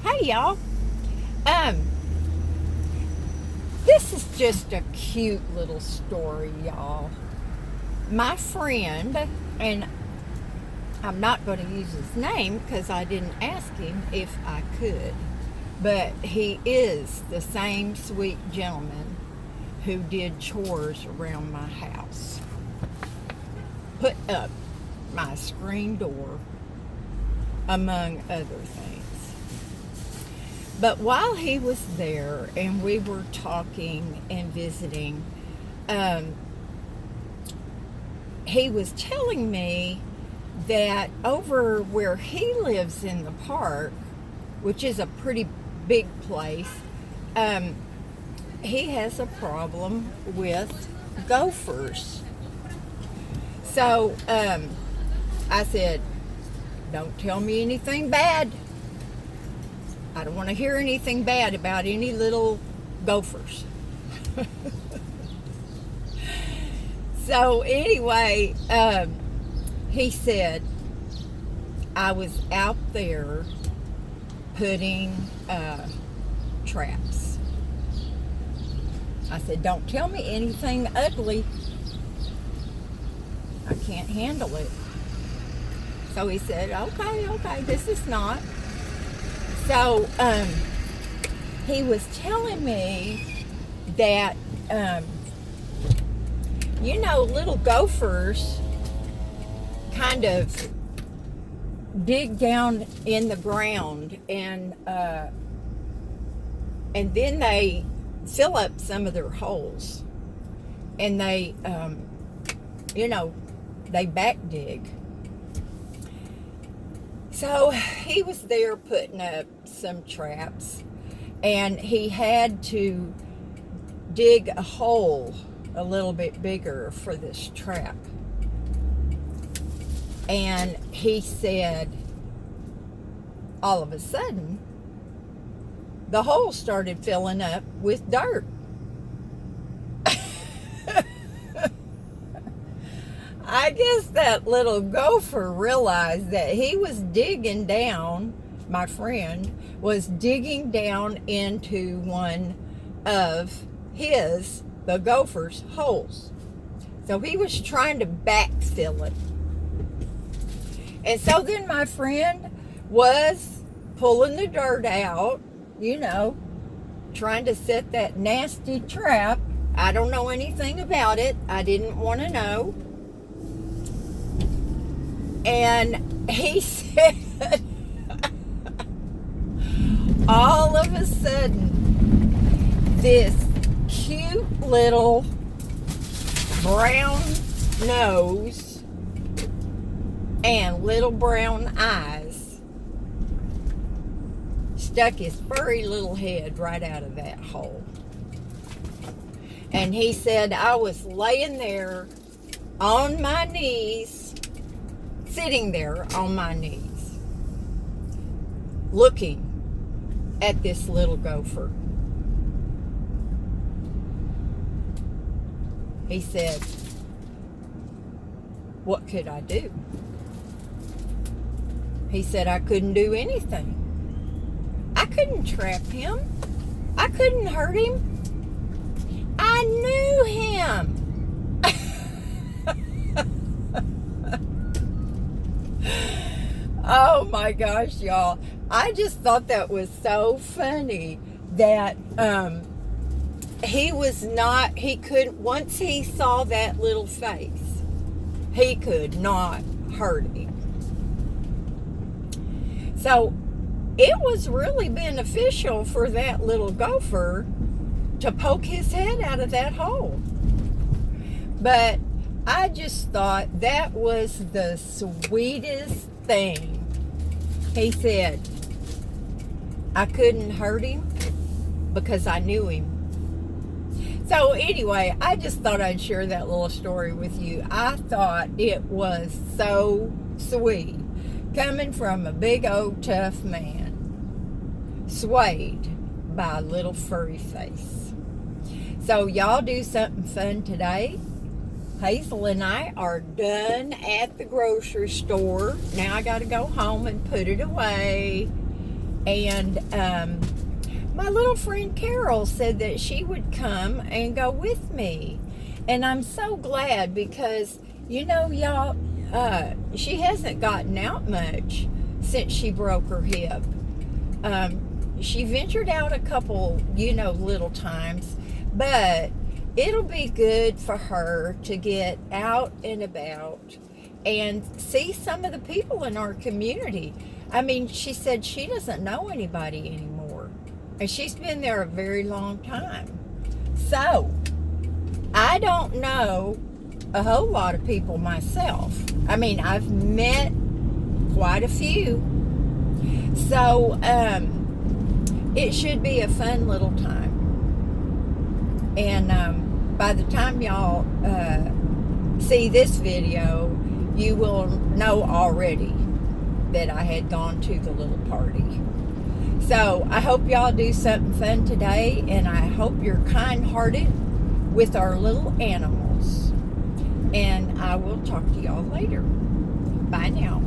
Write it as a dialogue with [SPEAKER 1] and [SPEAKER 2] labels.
[SPEAKER 1] Hey y'all. Um, this is just a cute little story, y'all. My friend, and I'm not going to use his name because I didn't ask him if I could, but he is the same sweet gentleman who did chores around my house, put up my screen door, among other things. But while he was there and we were talking and visiting, um, he was telling me that over where he lives in the park, which is a pretty big place, um, he has a problem with gophers. So I said, don't tell me anything bad. I don't want to hear anything bad about any little gophers. So anyway, he said, I was out there putting traps. I said, don't tell me anything ugly. I can't handle it. So he said, okay, this is not. So he was telling me that, little gophers kind of dig down in the ground and then they fill up some of their holes and they they back dig. So he was there putting up some traps and he had to dig a hole a little bit bigger for this trap. And he said, all of a sudden, the hole started filling up with dirt. I guess that little gopher realized that he was digging down, my friend was digging down into one of the gopher's holes. So he was trying to backfill it. And so then my friend was pulling the dirt out, trying to set that nasty trap. I don't know anything about it. I didn't want to know. And he said, all of a sudden, this cute little brown nose and little brown eyes stuck his furry little head right out of that hole. And he said, I was laying there on my knees, sitting there on my knees, looking at this little gopher. He said, what could I do? He said, I couldn't do anything. I couldn't trap him. I couldn't hurt him. I knew him. Oh my gosh, y'all. I just thought that was so funny that once he saw that little face, he could not hurt him. So it was really beneficial for that little gopher to poke his head out of that hole. But I just thought that was the sweetest thing. He said, I couldn't hurt him because I knew him. So anyway, I just thought I'd share that little story with you. I thought it was so sweet coming from a big old tough man, swayed by a little furry face. So y'all do something fun today. Hazel and I are done at the grocery store. Now I got to go home and put it away. And my little friend Carol said that she would come and go with me. And I'm so glad because, y'all, she hasn't gotten out much since she broke her hip. She ventured out a couple, little times, but it'll be good for her to get out and about and see some of the people in our community. I mean, she said she doesn't know anybody anymore, and she's been there a very long time. So, I don't know a whole lot of people myself. I mean, I've met quite a few. So, it should be a fun little time. And by the time y'all see this video, you will know already that I had gone to the little party. So I hope y'all do something fun today, and I hope you're kind-hearted with our little animals. And I will talk to y'all later. Bye now.